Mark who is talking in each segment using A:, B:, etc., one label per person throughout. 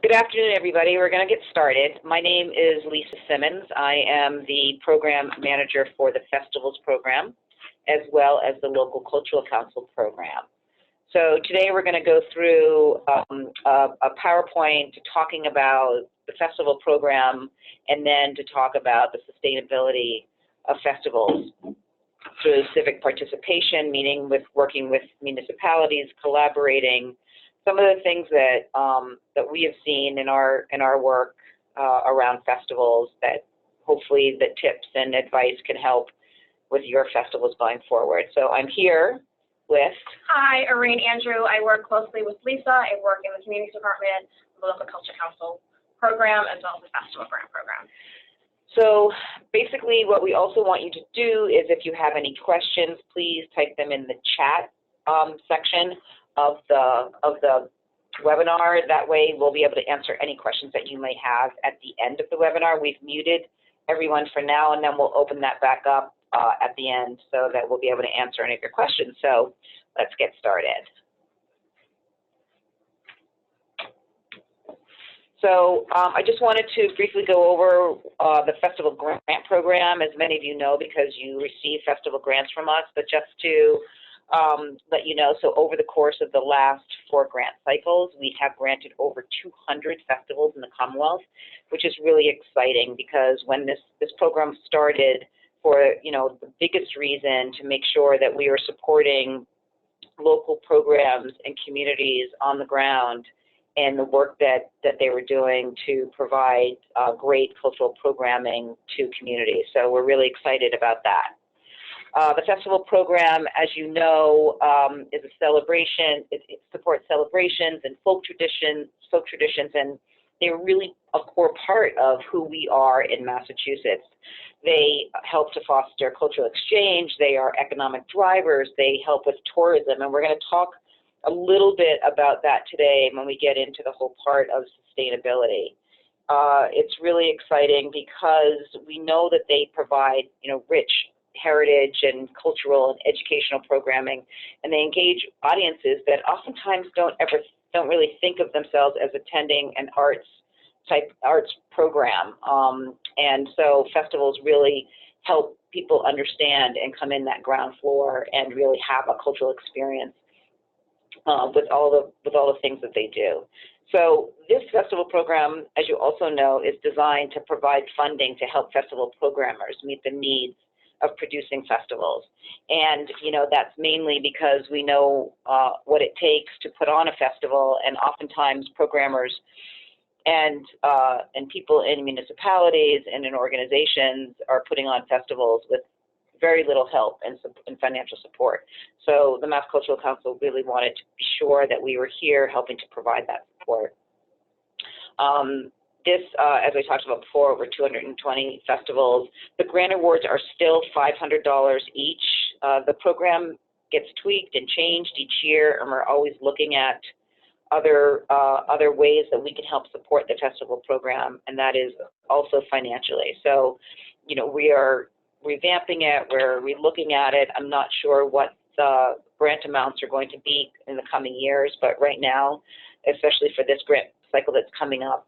A: Good afternoon, everybody. We're going to get started. My name is Lisa Simmons. I am the program manager for the Festivals program, as well as the Local Cultural Council program. So today we're going to go through a PowerPoint talking about the festival program, and then to talk about the sustainability of festivals through civic participation, meaning with working with municipalities, collaborating. Some of the things that that we have seen in our work around festivals, that hopefully the tips and advice can help with your festivals going forward. So I'm here with.
B: Hi, Arreen, Andrew. I work closely with Lisa. I work in the community department of the Local Culture Council program, as well as the festival grant program.
A: So basically what we also want you to do is, if you have any questions, please type them in the chat section of the webinar. That way we'll be able to answer any questions that you may have at the end of the webinar. We've muted everyone for now, and then we'll open that back up at the end so that we'll be able to answer any of your questions. So let's get started. So I just wanted to briefly go over the festival grant program, as many of you know, because you receive festival grants from us, but just to let you know, so over the course of the last 4 grant cycles, we have granted over 200 festivals in the Commonwealth, which is really exciting, because when this program started, for the biggest reason to make sure that we were supporting local programs and communities on the ground and the work that they were doing to provide great cultural programming to communities. So we're really excited about that. The festival program, as you know, is a celebration. It supports celebrations and folk traditions, and they're really a core part of who we are in Massachusetts. They help to foster cultural exchange. They are economic drivers. They help with tourism, and we're going to talk a little bit about that today when we get into the whole part of sustainability. It's really exciting because we know that they provide, rich heritage and cultural and educational programming, and they engage audiences that oftentimes don't really think of themselves as attending an arts program. And so festivals really help people understand and come in that ground floor and really have a cultural experience with all the things that they do. So this festival program, as you also know, is designed to provide funding to help festival programmers meet the needs of producing festivals. And that's mainly because we know what it takes to put on a festival, and oftentimes programmers and people in municipalities and in organizations are putting on festivals with very little help and financial support. So the Mass Cultural Council really wanted to be sure that we were here helping to provide that support. As we talked about before, over 220 festivals. The grant awards are still $500 each. The program gets tweaked and changed each year, and we're always looking at other ways that we can help support the festival program, and that is also financially. So, we are revamping it, we're relooking at it. I'm not sure what the grant amounts are going to be in the coming years, but right now, especially for this grant cycle that's coming up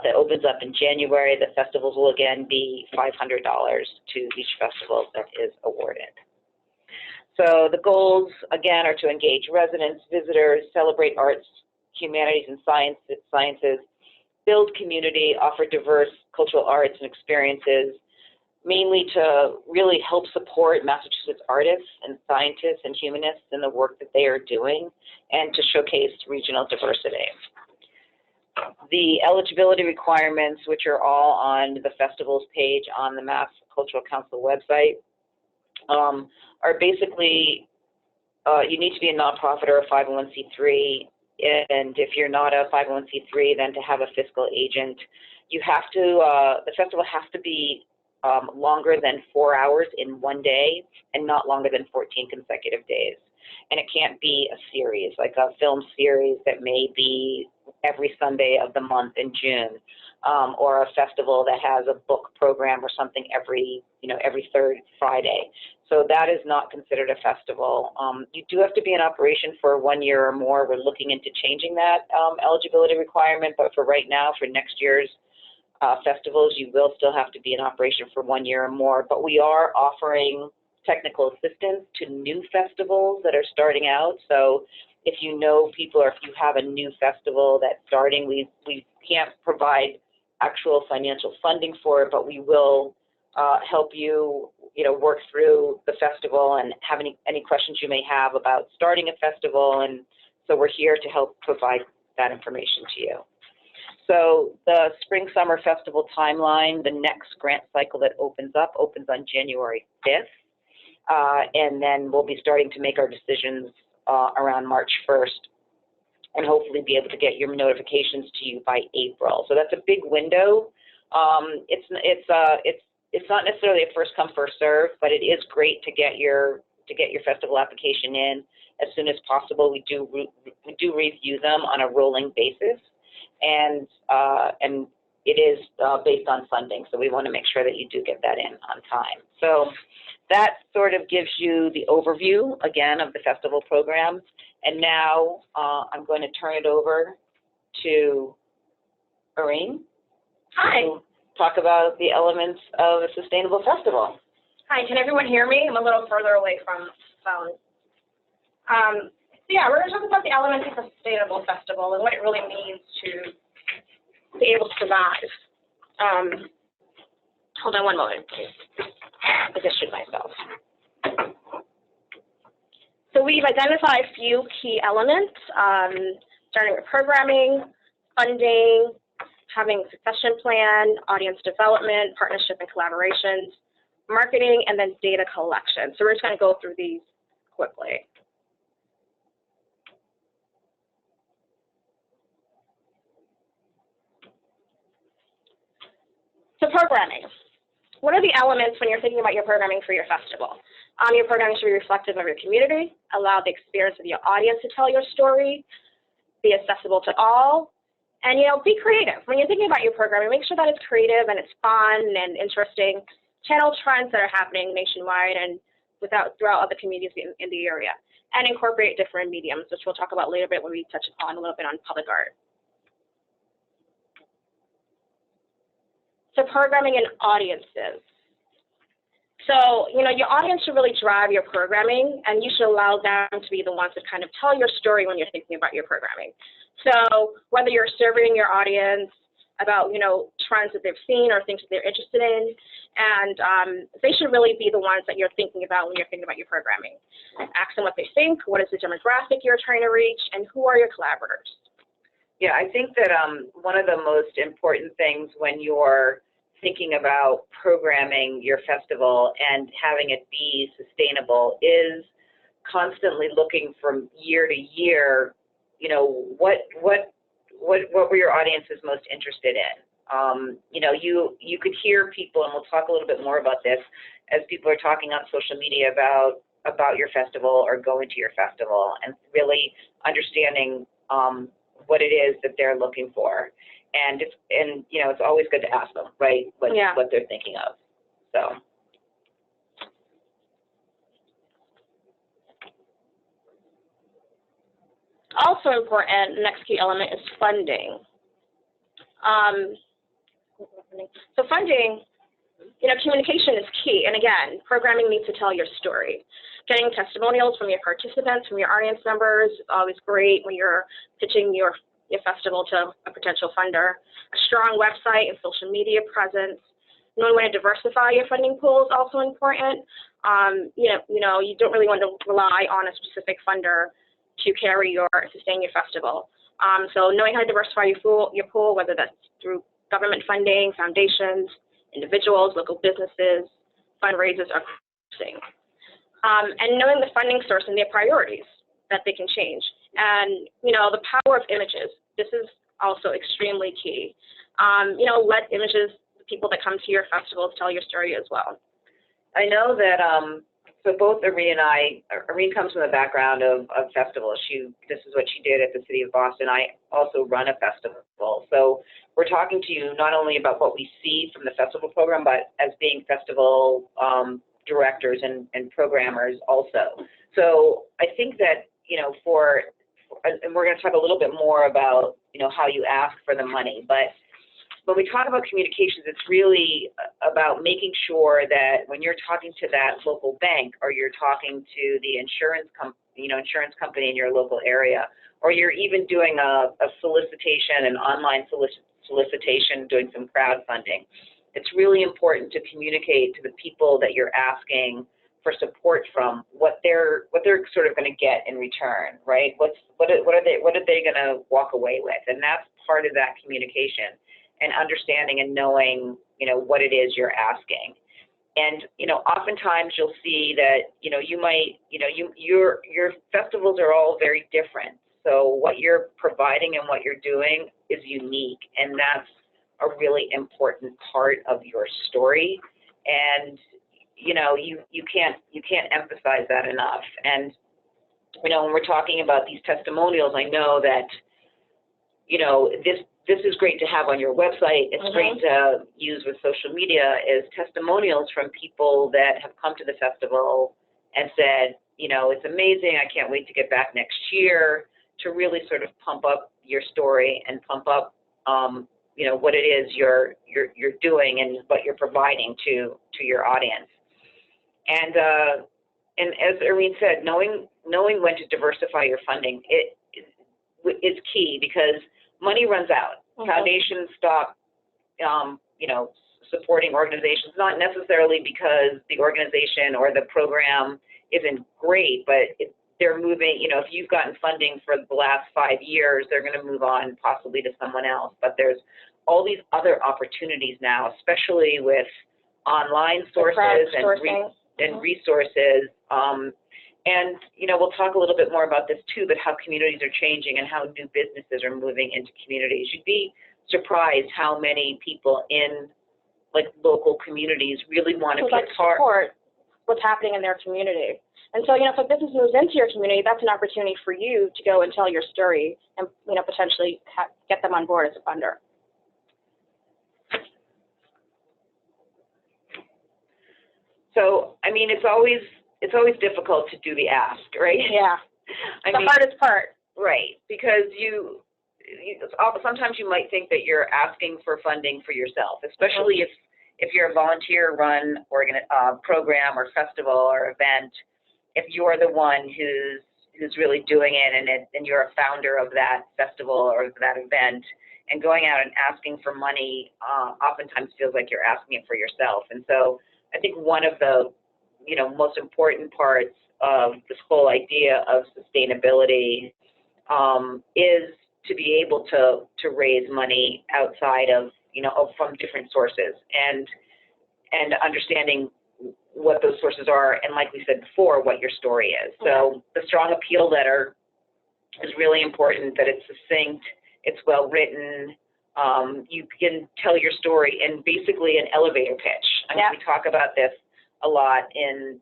A: that opens up in January, the festivals will again be $500 to each festival that is awarded. So the goals, again, are to engage residents, visitors, celebrate arts, humanities, and sciences, build community, offer diverse cultural arts and experiences, mainly to really help support Massachusetts artists and scientists and humanists in the work that they are doing, and to showcase regional diversity. The eligibility requirements, which are all on the festivals page on the Mass Cultural Council website, are basically you need to be a nonprofit or a 501c3, and if you're not a 501c3, then to have a fiscal agent. You have to, the festival has to be longer than 4 hours in one day and not longer than 14 consecutive days. And it can't be a series, like a film series that may be every Sunday of the month in June. or a festival that has a book program or something every third Friday. So that is not considered a festival. You do have to be in operation for 1 year or more. We're looking into changing that eligibility requirement, but for right now, for next year's festivals, you will still have to be in operation for 1 year or more. But we are offering technical assistance to new festivals that are starting out. So if you know people, or if you have a new festival that's starting, we can't provide actual financial funding for it, but we will help you, work through the festival and have any questions you may have about starting a festival. And so we're here to help provide that information to you. So the Spring Summer Festival timeline, the next grant cycle that opens on January 5th. And then we'll be starting to make our decisions around March 1st, and hopefully be able to get your notifications to you by April. So that's a big window. It's not necessarily a first come first serve, but it is great to get your festival application in as soon as possible. We do review them on a rolling basis, and it is based on funding. So we want to make sure that you do get that in on time. So that sort of gives you the overview, again, of the festival program. And now I'm going to turn it over to Arreen.
B: Hi.
A: To talk about the elements of a sustainable festival.
B: Hi, can everyone hear me? I'm a little further away from the phone. So yeah, we're going to talk about the elements of a sustainable festival and what it really means to be able to survive. Hold on one moment, please. I just shoot myself. So we've identified a few key elements, starting with programming, funding, having a succession plan, audience development, partnership and collaborations, marketing, and then data collection. So we're just going to go through these quickly. So programming. What are the elements when you're thinking about your programming for your festival? Your programming should be reflective of your community, allow the experience of your audience to tell your story, be accessible to all, and be creative. When you're thinking about your programming, make sure that it's creative and it's fun and interesting. Channel trends that are happening nationwide and throughout other communities in the area, and incorporate different mediums, which we'll talk about later when we touch upon a little bit on public art. So programming and audiences. So, your audience should really drive your programming, and you should allow them to be the ones that kind of tell your story when you're thinking about your programming. So whether you're surveying your audience about, trends that they've seen or things that they're interested in, and they should really be the ones that you're thinking about when you're thinking about your programming. Ask them what they think, what is the demographic you're trying to reach, and who are your collaborators?
A: Yeah, I think that one of the most important things when you're thinking about programming your festival and having it be sustainable is constantly looking from year to year, what were your audiences most interested in? You could hear people, and we'll talk a little bit more about this, as people are talking on social media about your festival or going to your festival, and really understanding what it is that they're looking for. And it's always good to ask them, right, what they're thinking of. So.
B: Also important, the next key element is funding. So funding, communication is key. And again, programming needs to tell your story. Getting testimonials from your participants, from your audience members, is always great when you're pitching your festival to a potential funder. A strong website and social media presence. Knowing when to diversify your funding pool is also important. You don't really want to rely on a specific funder to sustain your festival. So knowing how to diversify your pool, whether that's through government funding, foundations, individuals, local businesses, fundraisers, or fundraising. And knowing the funding source and their priorities that they can change. And, the power of images. This is also extremely key. Let images, the people that come to your festivals, tell your story as well.
A: I know that So both Arreen and Arreen comes from the background of festivals. This is what she did at the City of Boston. I also run a festival. So we're talking to you not only about what we see from the festival program, but as being festival directors and programmers also. So I think that, and we're going to talk a little bit more about, how you ask for the money, but when we talk about communications, it's really about making sure that when you're talking to that local bank, or you're talking to the insurance company in your local area, or you're even doing a solicitation, an online solicitation, doing some crowdfunding, it's really important to communicate to the people that you're asking for support from what they're sort of going to get in return, right? What are they going to walk away with? And that's part of that communication, and understanding and knowing, what it is you're asking. And, oftentimes you'll see that, your festivals are all very different. So what you're providing and what you're doing is unique, and that's a really important part of your story. And, you can't emphasize that enough. And, when we're talking about these testimonials, I know that, this is great to have on your website. It's great to use with social media, is testimonials from people that have come to the festival and said, it's amazing, I can't wait to get back next year, to really sort of pump up your story and pump up, what it is you're doing and what you're providing to your audience. And as Arreen said, knowing when to diversify your funding, is key, because money runs out. Foundations stop, supporting organizations, not necessarily because the organization or the program isn't great, but they're moving, if you've gotten funding for the last 5 years, they're going to move on possibly to someone else. But there's all these other opportunities now, especially with online sources and resources. And, we'll talk a little bit more about this too, but how communities are changing and how new businesses are moving into communities. You'd be surprised how many people in local communities really want to
B: support what's happening in their community. And so, if a business moves into your community, that's an opportunity for you to go and tell your story and, potentially get them on board as a funder.
A: So, it's always difficult to do the ask, right?
B: Yeah, the hardest part.
A: Right, because sometimes you might think that you're asking for funding for yourself, especially if you're a volunteer-run program or festival or event. If you're the one who's really doing it, and you're a founder of that festival or that event, and going out and asking for money oftentimes feels like you're asking it for yourself. And so I think one of the most important parts of this whole idea of sustainability is to be able to raise money outside of, from different sources, and understanding what those sources are, and like we said before, what your story is. So the strong appeal letter is really important, that it's succinct, it's well written. You can tell your story in basically an elevator pitch. We talk about this a lot in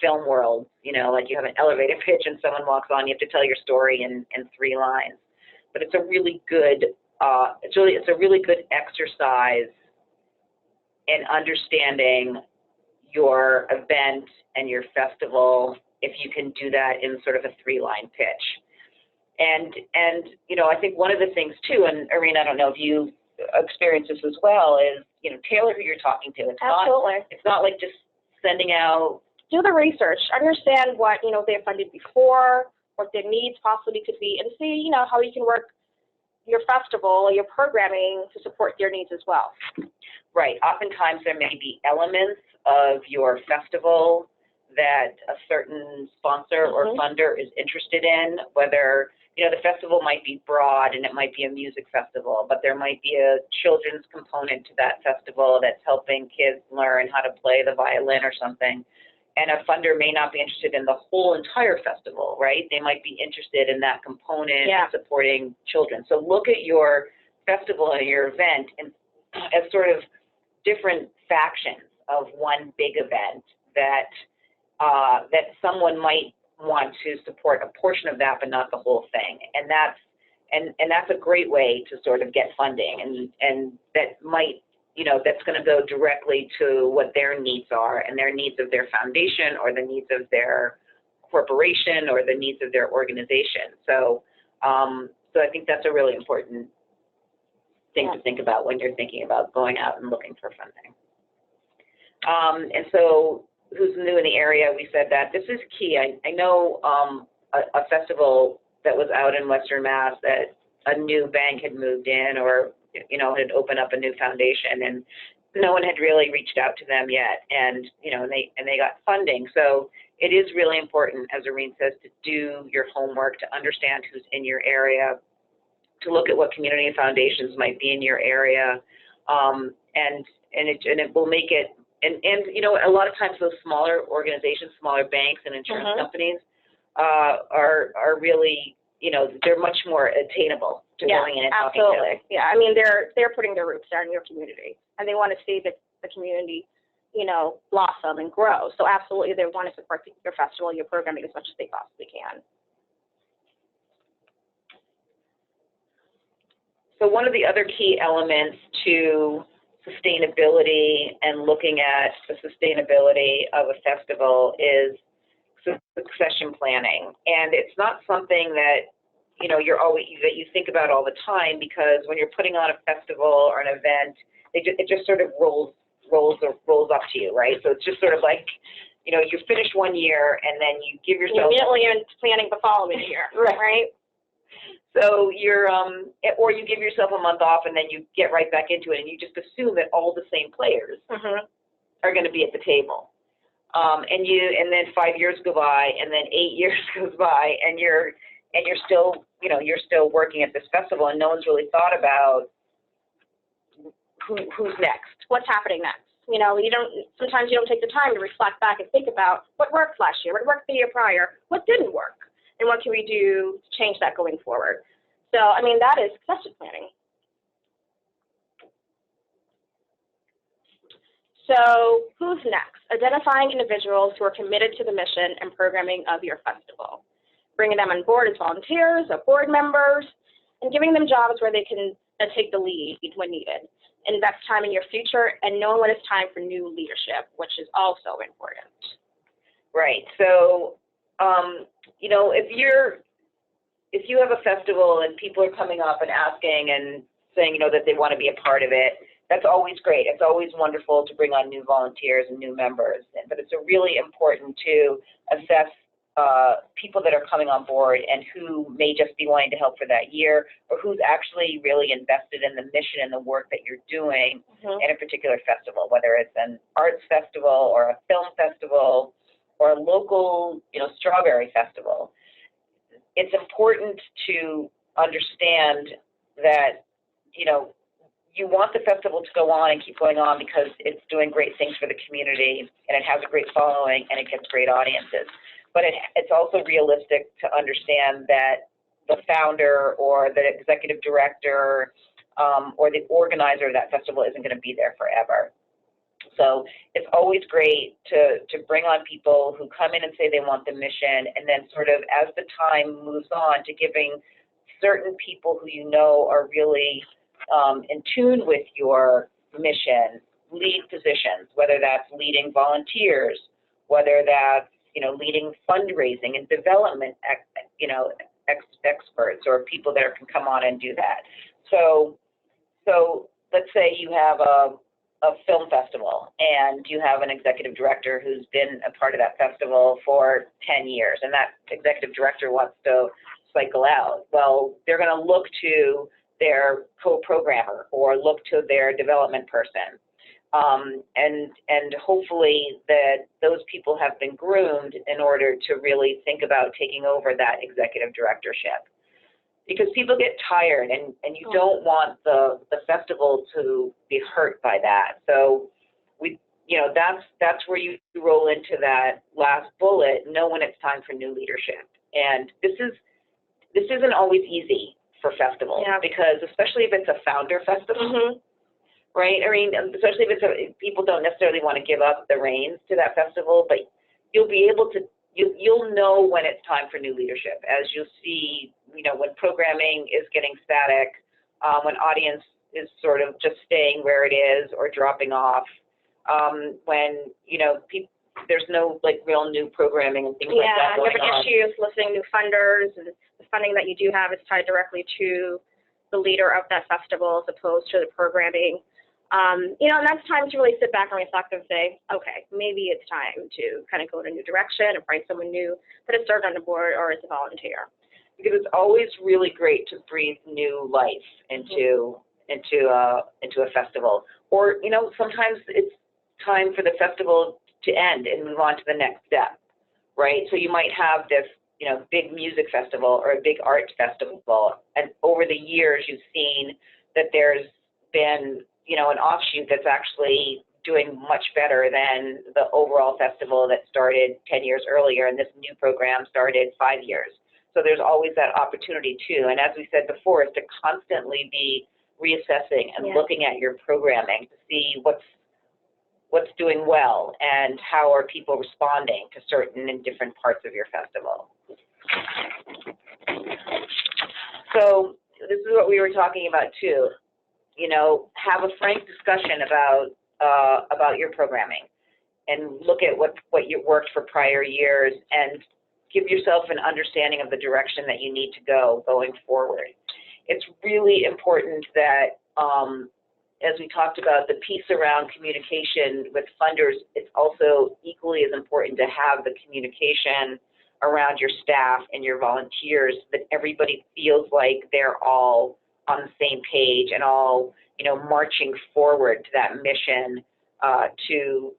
A: film world, like you have an elevator pitch and someone walks on, you have to tell your story in 3 lines. But it's a really good, it's a really good exercise in understanding your event and your festival, if you can do that in sort of a 3-line pitch. And I think one of the things too, and Arreen, I don't know if you experience this as well, is tailor who you're talking to. It's not like just sending out.
B: Do the research. Understand what they've funded before, what their needs possibly could be, and see how you can work your festival or your programming to support their needs as well.
A: Right. Oftentimes there may be elements of your festival that a certain sponsor or funder is interested in, whether the festival might be broad and it might be a music festival, but there might be a children's component to that festival that's helping kids learn how to play the violin or something. And a funder may not be interested in the whole entire festival, right? They might be interested in that component and supporting children. So look at your festival and your event as sort of different factions of one big event that that someone might want to support a portion of that, but not the whole thing. And that's a great way to sort of get funding, and that might, you know, that's going to go directly to what their needs are and their needs of their foundation or the needs of their corporation or the needs of their organization. So, so I think that's a really important thing to think about when you're thinking about going out and looking for funding. And so, who's new in the area, we said that this is key. I know a festival that was out in Western Mass that a new bank had moved in, or, you know, had opened up a new foundation, and no one had really reached out to them yet. And, you know, and they got funding. So it is really important, as Arreen says, to do your homework, to understand who's in your area, to look at what community foundations might be in your area, and it will make it. And you know, a lot of times those smaller organizations, smaller banks and insurance companies are really, you know, they're much more attainable to going in and talking to.
B: Absolutely. Yeah, I mean, they're putting their roots there in your community, and they want to see the community, you know, blossom and grow. So absolutely, they want to support your festival, your programming as much as they possibly can.
A: So one of the other key elements to sustainability and looking at the sustainability of a festival is succession planning. And it's not something that, you know, that you think about all the time, because when you're putting on a festival or an event, it just sort of rolls up to you, right? So it's just sort of like, you know, you finish one year and then you give yourself
B: immediately into planning the following year, right?
A: So you're, or you give yourself a month off and then you get right back into it, and you just assume that all the same players are going to be at the table. And then 5 years go by, and then 8 years goes by, and you're still, you know, you're still working at this festival, and no one's really thought about who's next.
B: What's happening next? You know, sometimes you don't take the time to reflect back and think about what worked last year, what worked the year prior, what didn't work, and what can we do to change that going forward. So, I mean, that is succession planning. So, who's next? Identifying individuals who are committed to the mission and programming of your festival. Bringing them on board as volunteers or board members, and giving them jobs where they can take the lead when needed. Invest time in your future and know when it's time for new leadership, which is also important.
A: Right. So, you know, if you have a festival and people are coming up and asking and saying, you know, that they want to be a part of it, that's always great. It's always wonderful to bring on new volunteers and new members. But it's really important to assess people that are coming on board and who may just be wanting to help for that year, or who's actually really invested in the mission and the work that you're doing in a particular festival, whether it's an arts festival or a film festival or a local, you know, strawberry festival. It's important to understand that, you know, you want the festival to go on and keep going on because it's doing great things for the community and it has a great following and it gets great audiences. But it's also realistic to understand that the founder or the executive director or the organizer of that festival isn't going to be there forever. So it's always great to bring on people who come in and say they want the mission, and then sort of as the time moves on to giving certain people who you know are really in tune with your mission lead positions, whether that's leading volunteers, whether that's, you know, leading fundraising and development, you know, experts or people that can come on and do that. So let's say you have a film festival and you have an executive director who's been a part of that festival for 10 years, and that executive director wants to cycle out. Well, they're going to look to their co-programmer or look to their development person. And hopefully that those people have been groomed in order to really think about taking over that executive directorship. Because people get tired and you don't want the festival to be hurt by that. So you know, that's where you roll into that last bullet, know when it's time for new leadership. And this isn't always easy for festivals, because especially if it's a founder festival, right? I mean, especially if people don't necessarily want to give up the reins to that festival, but you'll be able to, you'll know when it's time for new leadership, as you'll see, when programming is getting static, when audience is sort of just staying where it is or dropping off, when, there's no real new programming and things like that going on.
B: Yeah, you have issues listing new funders, and the funding that you do have is tied directly to the leader of that festival as opposed to the programming. And that's time to really sit back and reflect and say, okay, maybe it's time to kind of go in a new direction and find someone new that has served on the board or is a volunteer.
A: Because it's always really great to breathe new life into a festival. Or, sometimes it's time for the festival to end and move on to the next step, right? So you might have this, big music festival or a big art festival, and over the years you've seen that there's been, an offshoot that's actually doing much better than the overall festival that started 10 years earlier, and this new program started 5 years. So there's always that opportunity too. And as we said before, is to constantly be reassessing and looking at your programming to see what's doing well and how are people responding to certain and different parts of your festival. So this is what we were talking about too. Have a frank discussion about your programming and look at what you worked for prior years and give yourself an understanding of the direction that you need to go going forward. It's really important that, as we talked about, the piece around communication with funders, it's also equally as important to have the communication around your staff and your volunteers, that everybody feels like they're all on the same page and all, marching forward to that mission to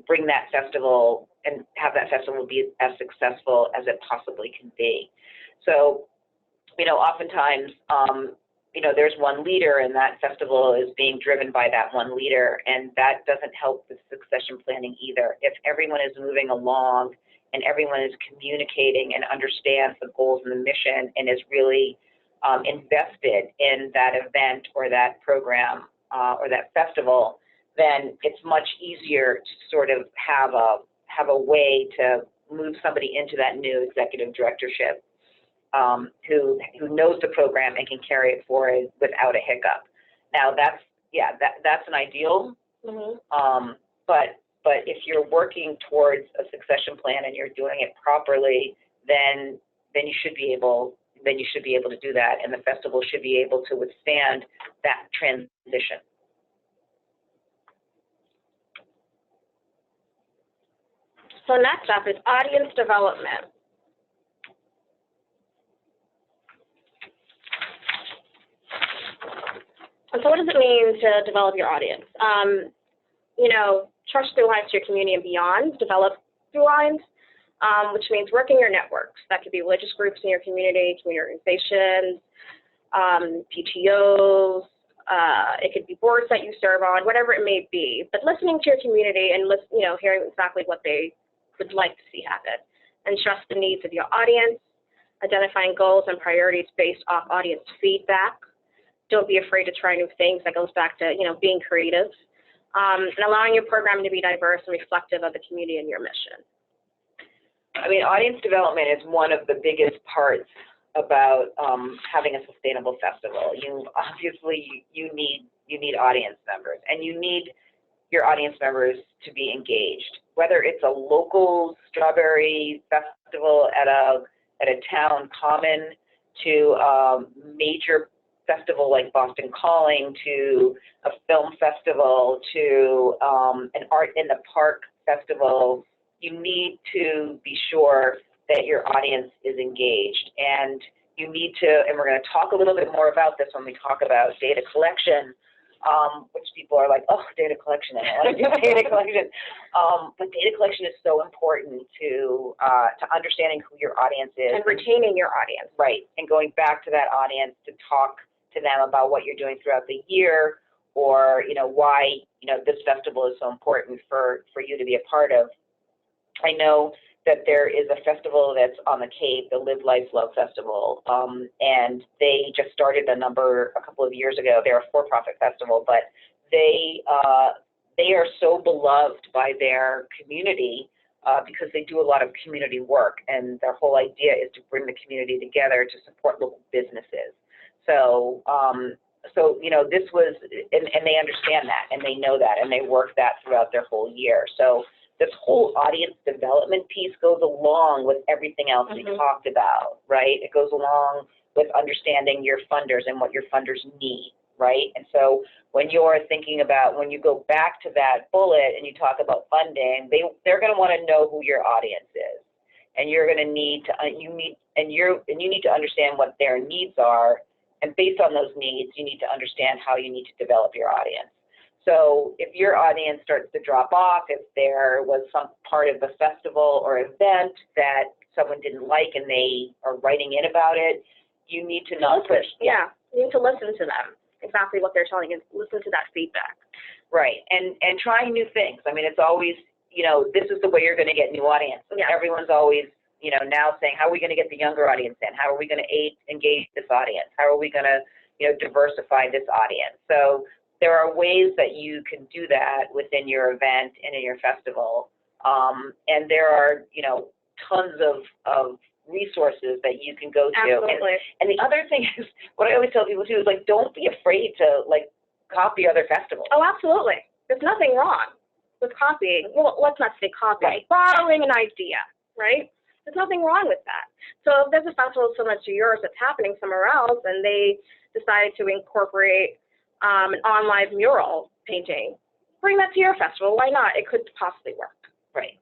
A: bring that festival and have that festival be as successful as it possibly can be. So, oftentimes, there's one leader and that festival is being driven by that one leader, and that doesn't help with succession planning either. If everyone is moving along and everyone is communicating and understands the goals and the mission and is really invested in that event or that program or that festival, then it's much easier to sort of have a way to move somebody into that new executive directorship who knows the program and can carry it forward without a hiccup. Now that's an ideal, but if you're working towards a succession plan and you're doing it properly, then you should be able to do that, and the festival should be able to withstand that transition.
B: So next up is audience development. And so what does it mean to develop your audience? Trust through lines to your community and beyond, develop through lines, which means working your networks. That could be religious groups in your community, community organizations, PTOs, it could be boards that you serve on, whatever it may be. But listening to your community and hearing exactly what they would like to see happen, and trust the needs of your audience, identifying goals and priorities based off audience feedback. Don't be afraid to try new things. That goes back to being creative, and allowing your programming to be diverse and reflective of the community and your mission.
A: I mean, audience development is one of the biggest parts about having a sustainable festival. You need audience members, and you need your audience members to be engaged. Whether it's a local strawberry festival at a town common, to a major festival like Boston Calling, to a film festival, to an art in the park festival, you need to be sure that your audience is engaged. And you need to, and we're going to talk a little bit more about this when we talk about data collection, which people are like, oh, data collection, I don't want to do data collection. But data collection is so important to understanding who your audience is.
B: And retaining your audience.
A: Right, and going back to that audience to talk to them about what you're doing throughout the year, or why this festival is so important for you to be a part of. I know that there is a festival that's on the Cape, the Live Life Love Festival, and they just started a couple of years ago. They're a for-profit festival, but they they are so beloved by their community because they do a lot of community work, and their whole idea is to bring the community together to support local businesses. So, you know, this was, and they understand that, and they know that, and they work that throughout their whole year. So this whole audience development piece goes along with everything else we talked about, right? It goes along with understanding your funders and what your funders need, right? And so when you're thinking about, when you go back to that bullet and you talk about funding, they're going to want to know who your audience is, and you're going to need to you need to understand what their needs are, and based on those needs, you need to understand how you need to develop your audience. So if your audience starts to drop off, if there was some part of the festival or event that someone didn't like and they are writing in about it, you need to not push.
B: Yeah, you need to listen to them. Exactly what they're telling you. Listen to that feedback.
A: Right, and trying new things. I mean, it's always, you know, this is the way you're going to get new audience.
B: Yeah.
A: Everyone's always, you know, now saying, how are we going to get the younger audience in? How are we going to engage this audience? How are we going to, you know, diversify this audience? So there are ways that you can do that within your event and in your festival. And there are, you know, tons of resources that you can go to.
B: Absolutely.
A: And the other thing is, what I always tell people too is, like, don't be afraid to, like, copy other festivals.
B: Oh, absolutely. There's nothing wrong with copying. Well, let's not say copying.
A: Right.
B: Borrowing an idea, right? There's nothing wrong with that. So if there's a festival similar to yours that's happening somewhere else and they decided to incorporate an on-live mural painting, bring that to your festival. Why not? It could possibly work.
A: Right.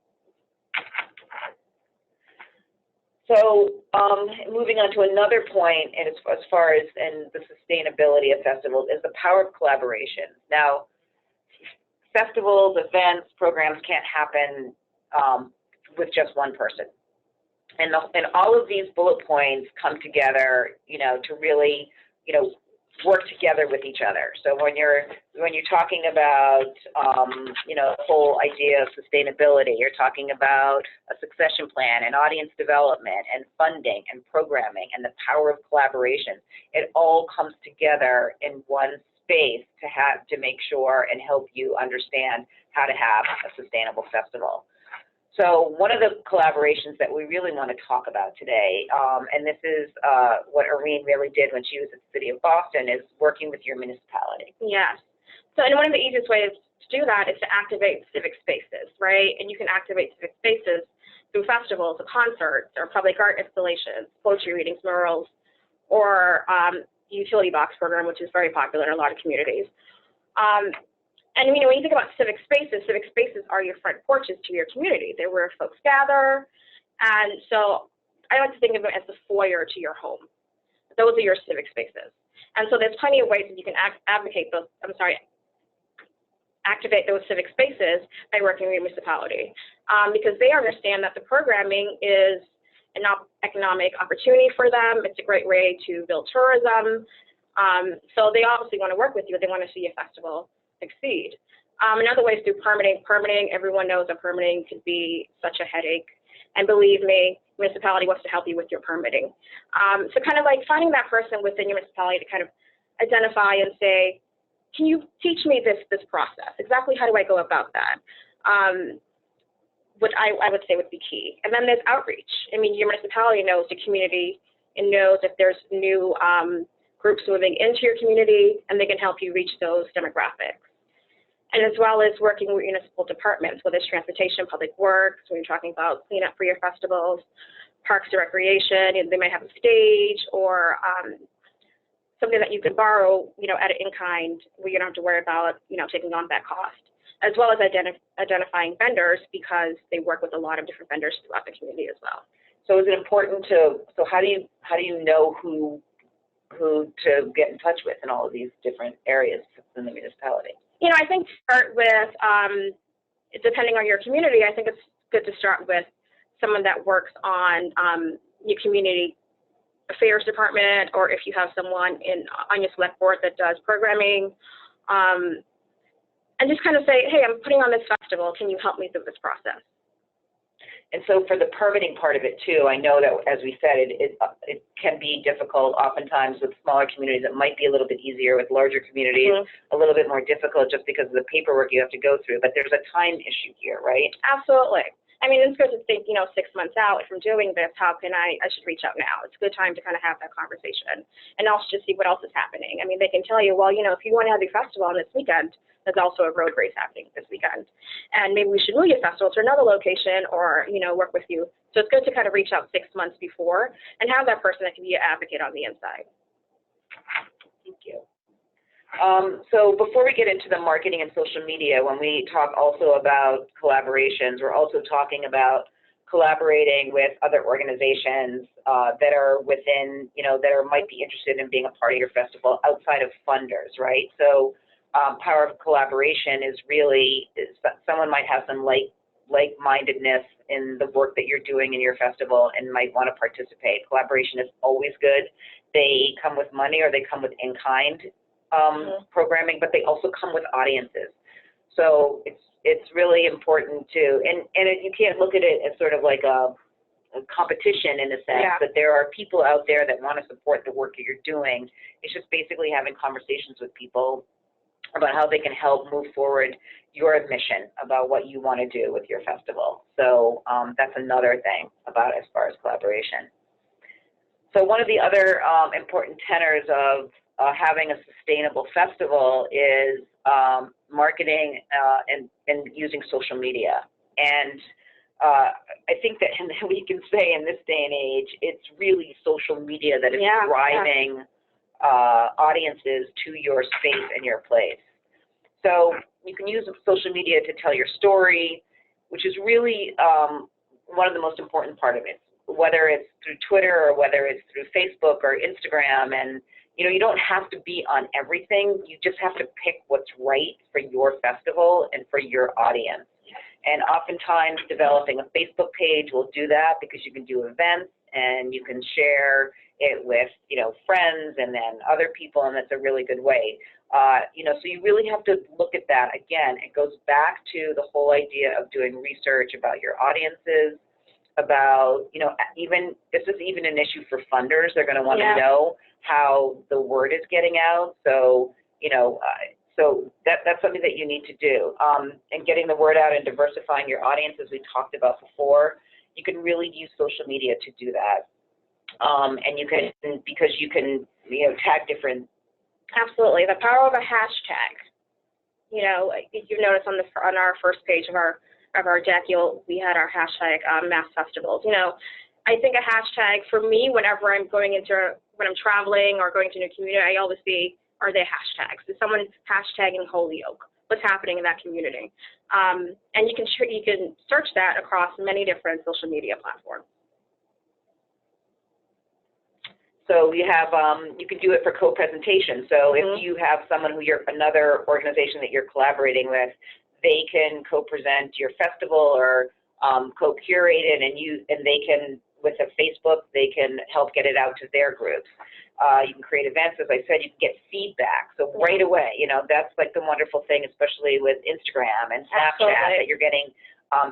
A: So moving on to another point, and as far as and the sustainability of festivals, is the power of collaboration. Now, festivals, events, programs can't happen with just one person. And all of these bullet points come together, you know, to really, you know, work together with each other. So when you're talking about, you know, the whole idea of sustainability, you're talking about a succession plan and audience development and funding and programming and the power of collaboration. It all comes together in one space to make sure and help you understand how to have a sustainable festival. So one of the collaborations that we really want to talk about today, and this is what Arreen really did when she was at the City of Boston, is working with your municipality.
B: Yes. So, and one of the easiest ways to do that is to activate civic spaces, right? And you can activate civic spaces through festivals, or concerts, or public art installations, poetry readings, murals, or utility box program, which is very popular in a lot of communities. And, you know, when you think about civic spaces are your front porches to your community. They're where folks gather. And so I like to think of them as the foyer to your home. Those are your civic spaces. And so there's plenty of ways that you can activate those civic spaces by working with your municipality, because they understand that the programming is an economic opportunity for them. It's a great way to build tourism. So they obviously want to work with you. They want to see a festival succeed. In other ways, through permitting, everyone knows that permitting could be such a headache. And believe me, municipality wants to help you with your permitting. So kind of like finding that person within your municipality to kind of identify and say, can you teach me this process? Exactly how do I go about that? What I would say would be key. And then there's outreach. I mean, your municipality knows the community and knows if there's new groups moving into your community, and they can help you reach those demographics. And as well as working with municipal departments, whether it's transportation, public works, when you're talking about cleanup for your festivals, parks and recreation, and they might have a stage or something that you can borrow, you know, at an in-kind where you don't have to worry about, you know, taking on that cost, as well as identifying vendors, because they work with a lot of different vendors throughout the community as well.
A: So is it important so how do you know who to get in touch with in all of these different areas in the municipality?
B: You know, I think start with, depending on your community, I think it's good to start with someone that works on your community affairs department, or if you have someone on your select board that does programming, and just kind of say, hey, I'm putting on this festival. Can you help me through this process?
A: And so for the permitting part of it too, I know that, as we said, it can be difficult oftentimes with smaller communities. It might be a little bit easier with larger communities, a little bit more difficult just because of the paperwork you have to go through. But there's a time issue here, right?
B: Absolutely. I mean, it's good to think, 6 months out from doing this, how can I should reach out now. It's a good time to kind of have that conversation and also just see what else is happening. I mean, they can tell you, well, if you want to have your festival on this weekend, there's also a road race happening this weekend. And maybe we should move your festival to another location or, work with you. So it's good to kind of reach out 6 months before and have that person that can be an advocate on the inside.
A: Thank you. So before we get into the marketing and social media, when we talk also about collaborations, we're also talking about collaborating with other organizations that are within, that might be interested in being a part of your festival outside of funders, right? So power of collaboration is someone might have some like-mindedness in the work that you're doing in your festival and might want to participate. Collaboration is always good. They come with money or they come with in-kind programming, but they also come with audiences. So it's really important you can't look at it as sort of like a competition in a sense, that there are people out there that want to support the work that you're doing. It's just basically having conversations with people about how they can help move forward your mission about what you want to do with your festival. So that's another thing about as far as collaboration. So one of the other important tenors of having a sustainable festival is marketing and using social media. And I think that we can say in this day and age, it's really social media that is driving audiences to your space and your place. So you can use social media to tell your story, which is really one of the most important part of it, whether it's through Twitter or whether it's through Facebook or Instagram. And you don't have to be on everything. You just have to pick what's right for your festival and for your audience. And oftentimes developing a Facebook page will do that because you can do events and you can share it with, friends and then other people, and that's a really good way. So you really have to look at that. Again, it goes back to the whole idea of doing research about your audiences, about, this is even an issue for funders. They're going to want to know how the word is getting out. So, so that's something that you need to do. And getting the word out and diversifying your audience, as we talked about before, you can really use social media to do that. And you can, because you can, tag different.
B: Absolutely. The power of a hashtag. If you notice on our first page of our deck, we had our hashtag mass festivals. I think a hashtag for me, whenever I'm when I'm traveling or going to a new community, I always see, are there hashtags? Is someone hashtagging Holyoke? What's happening in that community? And you can search that across many different social media platforms.
A: So you have, you can do it for co-presentation. So if you have someone another organization that you're collaborating with, they can co-present your festival or co-curate it, and they can, with a Facebook, they can help get it out to their groups. You can create events, as I said, you can get feedback. So right away, that's like the wonderful thing, especially with Instagram and Snapchat, that you're getting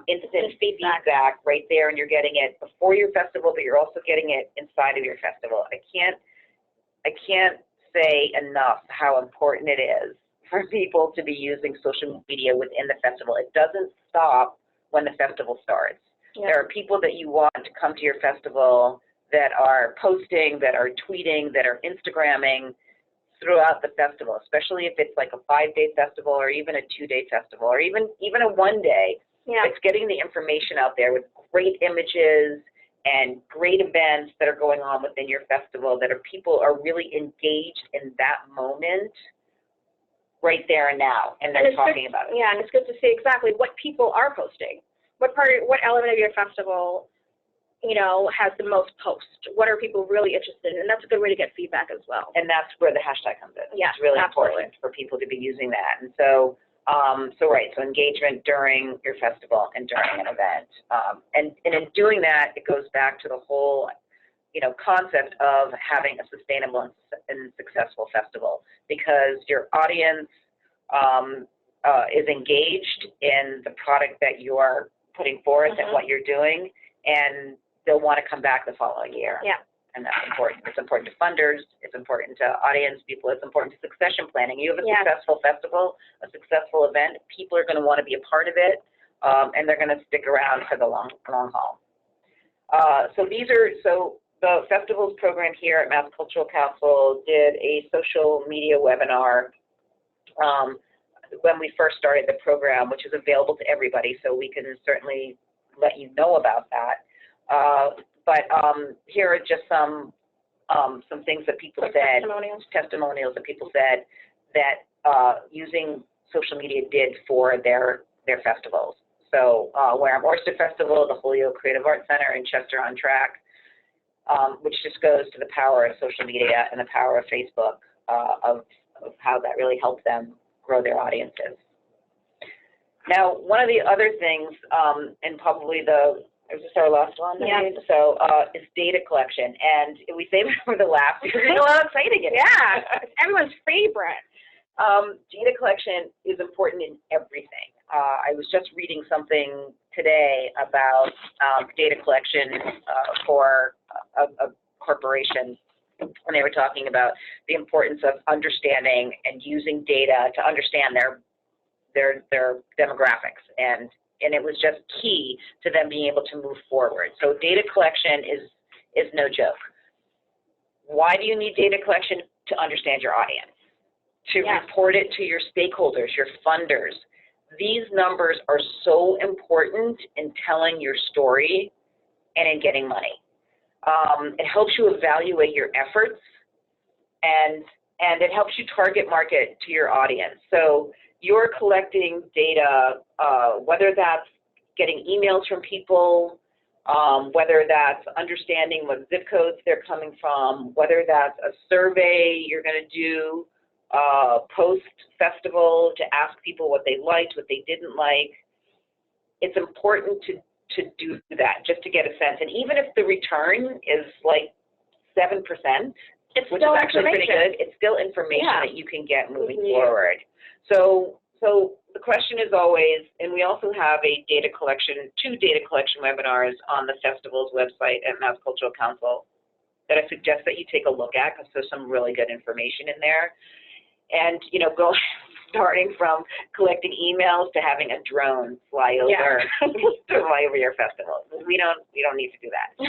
A: instant feedback right there, and you're getting it before your festival, but you're also getting it inside of your festival. I can't say enough how important it is for people to be using social media within the festival. It doesn't stop when the festival starts. There are people that you want to come to your festival that are posting, that are tweeting, that are Instagramming throughout the festival, especially if it's like a 5-day festival or even a 2-day festival or even a 1-day. It's getting the information out there with great images and great events that are going on within your festival that people are really engaged in that moment right there and now, and they're talking about it.
B: Yeah, and it's good to see exactly what people are posting. What element of your festival, has the most posts? What are people really interested in? And that's a good way to get feedback as well.
A: And that's where the hashtag comes in.
B: Yeah,
A: it's really important for people to be using that. And so, so engagement during your festival and during an event. And in doing that, it goes back to the whole, concept of having a sustainable and successful festival, because your audience is engaged in the product that you are putting forth and what you're doing, and they'll want to come back the following year.
B: Yeah.
A: And that's important. It's important to funders. It's important to audience people. It's important to succession planning. You have a successful festival, a successful event. People are going to want to be a part of it, and they're going to stick around for the long haul. So the festivals program here at Mass Cultural Council did a social media webinar when we first started the program, which is available to everybody, so we can certainly let you know about that. But here are just some things that people said, testimonials that people said that using social media did for their festivals. So Wareham Oyster Festival, the Holyoke Creative Arts Center, and Chester on Track, which just goes to the power of social media and the power of Facebook, of how that really helps them grow their audiences. Now, one of the other things, and probably is this our last one?
B: Yeah.
A: So is data collection, and we save it for the last because there's a lot of exciting in it.
B: Yeah, it's everyone's favorite.
A: Data collection is important in everything. I was just reading something today about data collection for a corporation, and they were talking about the importance of understanding and using data to understand their demographics, and it was just key to them being able to move forward. So data collection is no joke. Why do you need data collection? To understand your audience, to report it to your stakeholders, your funders. These numbers are so important in telling your story and in getting money. It helps you evaluate your efforts, and it helps you target market to your audience. So you're collecting data, whether that's getting emails from people, whether that's understanding what zip codes they're coming from, whether that's a survey you're going to do post-festival to ask people what they liked, what they didn't like. It's important to do that just to get a sense. And even if the return is like 7%, which is actually pretty good, it's still information that you can get moving forward. So the question is always, and we also have two data collection webinars on the festival's website at Mass Cultural Council that I suggest that you take a look at, because there's some really good information in there. And, starting from collecting emails to having a drone fly over your festival. We don't need to do that.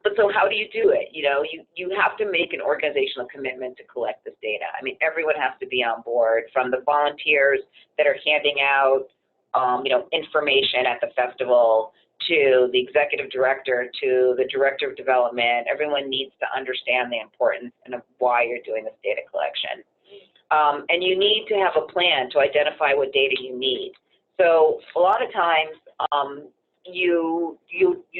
A: But so how do you do it? You have to make an organizational commitment to collect this data. I mean, everyone has to be on board, from the volunteers that are handing out, information at the festival, to the executive director, to the director of development. Everyone needs to understand the importance and of why you're doing this data collection. And you need to have a plan to identify what data you need. So a lot of times, you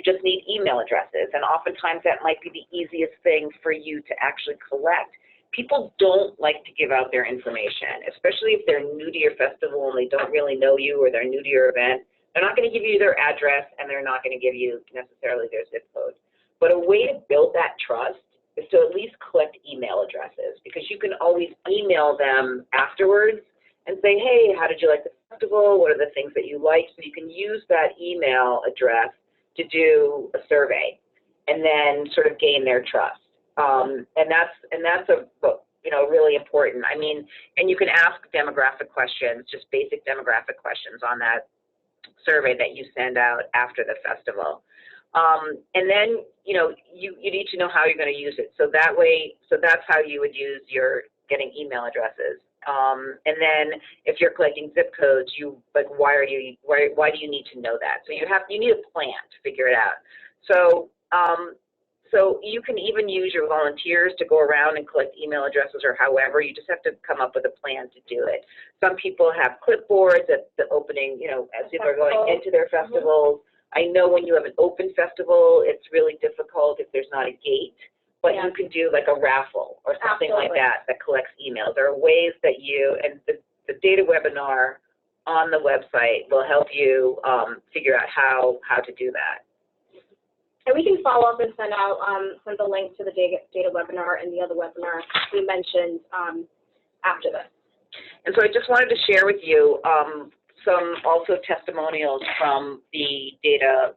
A: just need email addresses, and oftentimes that might be the easiest thing for you to actually collect. People don't like to give out their information, especially if they're new to your festival and they don't really know you, or they're new to your event. They're not going to give you their address, and they're not going to give you necessarily their zip code. But a way to build that trust is to at least collect email addresses, because you can always email them afterwards and say, hey, how did you like the festival? What are the things that you liked? So you can use that email address to do a survey and then sort of gain their trust. And that's really important. I mean, and you can ask demographic questions, just basic demographic questions on that survey that you send out after the festival. And then, you need to know how you're going to use it. So that's how you would use your getting email addresses. And then if you're collecting zip codes, why do you need to know that? So you need a plan to figure it out. So you can even use your volunteers to go around and collect email addresses, or however. You just have to come up with a plan to do it. Some people have clipboards at the opening, as people are going into their festivals. I know when you have an open festival, it's really difficult if there's not a gate, but you can do like a raffle or something like that collects emails. There are ways that and the data webinar on the website will help you figure out how to do that.
B: And we can follow up and send the link to the data webinar and the other webinar we mentioned after this.
A: And so I just wanted to share with you some also testimonials from the data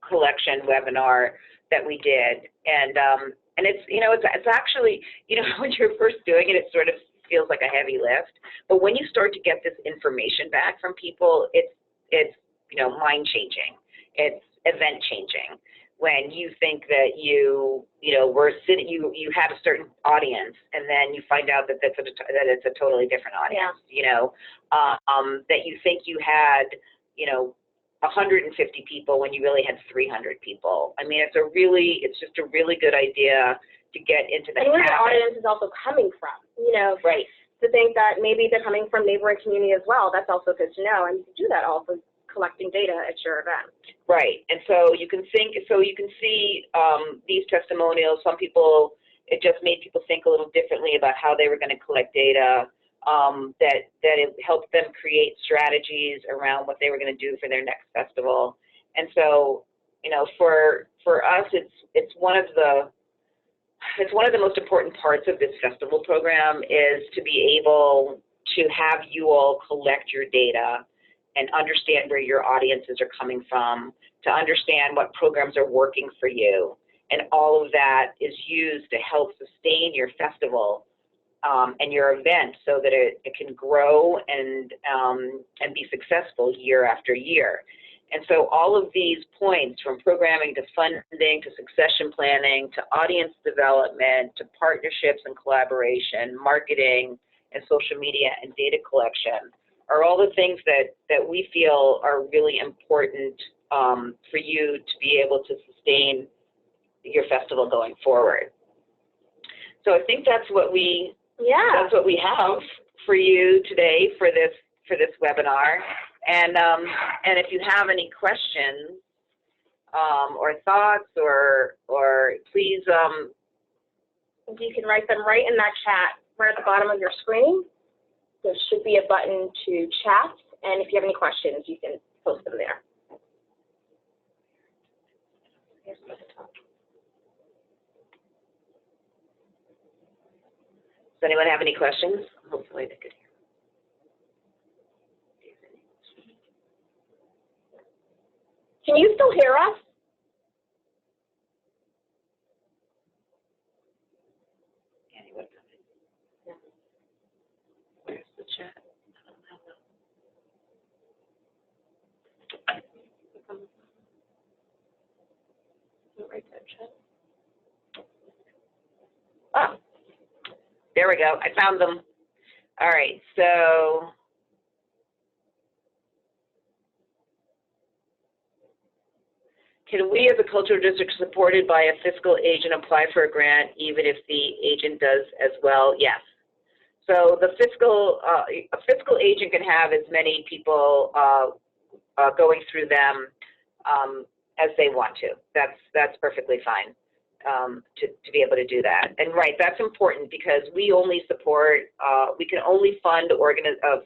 A: collection webinar that we did, and it's, you know, it's actually, you know, when you're first doing it, it sort of feels like a heavy lift, but when you start to get this information back from people, it's you know, mind changing, it's event changing. When you think that you know, you have a certain audience, and then you find out that that it's a totally different audience. Yeah. You know, that you think you had, you know, 150 people when you really had 300 people. I mean, it's just a really good idea to get into the habit. And where the audience is also coming from, you know. Right. To think that maybe they're coming from neighboring community as well, that's also good to know, and you can do that also collecting data at your event. Right, and so you can see these testimonials. Some people, it just made people think a little differently about how they were going to collect data, that it helped them create strategies around what they were going to do for their next festival. And so, you know, for us, it's one of the most important parts of this festival program is to be able to have you all collect your data and understand where your audiences are coming from, to understand what programs are working for you. And all of that is used to help sustain your festival and your event so that it can grow and be successful year after year. And so all of these points, from programming to funding to succession planning to audience development to partnerships and collaboration, marketing and social media and data collection, are all the things that we feel are really important for you to be able to sustain your festival going forward. So I think that's what we have for you today for this webinar. And if you have any questions or thoughts or please, you can write them right in that chat right at the bottom of your screen. There should be a button to chat, and if you have any questions, you can post them there. Does anyone have any questions? Hopefully they could hear. Can you still hear us? Anyway. Yeah. Where's the chat? I don't know. Write that chat. Oh, there we go. I found them. All right, so can we as a cultural district supported by a fiscal agent apply for a grant even if the agent does as well? Yes. So the a fiscal agent can have as many people going through them as they want to. That's perfectly fine to be able to do that. And right, that's important because we only support, we can only fund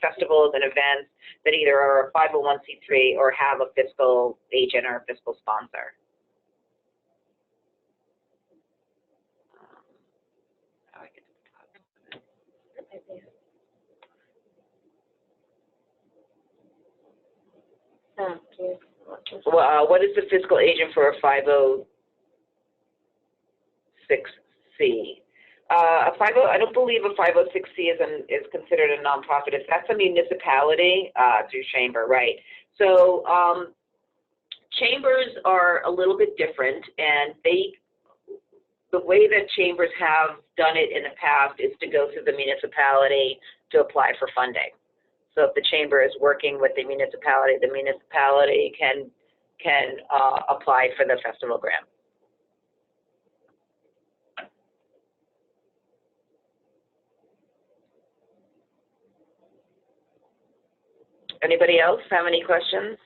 A: festivals and events that either are a 501c3 or have a fiscal agent or a fiscal sponsor. What is the fiscal agent for a 506c? I don't believe a 506c is considered a nonprofit. If that's a municipality, through chamber, right? So chambers are a little bit different, and the way that chambers have done it in the past is to go through the municipality to apply for funding. So if the chamber is working with the municipality can apply for the festival grant. Anybody else have any questions?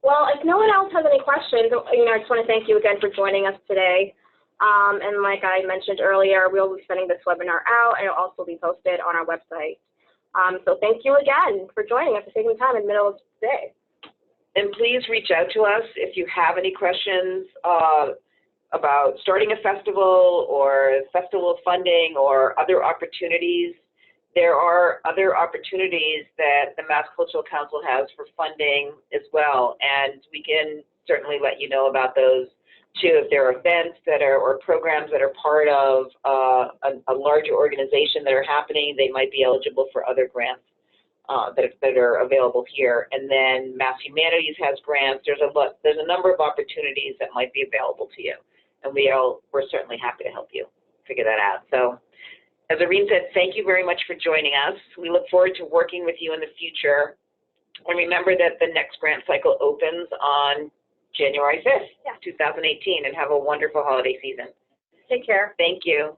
A: Well, if no one else has any questions, I just want to thank you again for joining us today. And like I mentioned earlier, we'll be sending this webinar out, and it'll also be posted on our website. So thank you again for joining us and taking time in the middle of the day. And please reach out to us if you have any questions. about starting a festival or festival funding or other opportunities, there are other opportunities that the Mass Cultural Council has for funding as well, and we can certainly let you know about those too. If there are events that are, or programs that are part of a larger organization that are happening, they might be eligible for other grants that are available here. And then Mass Humanities has grants. There's a number of opportunities that might be available to you, and we're certainly happy to help you figure that out. So, as Arreen said, thank you very much for joining us. We look forward to working with you in the future. And remember that the next grant cycle opens on January 5th, 2018, and have a wonderful holiday season.
B: Take care.
A: Thank you.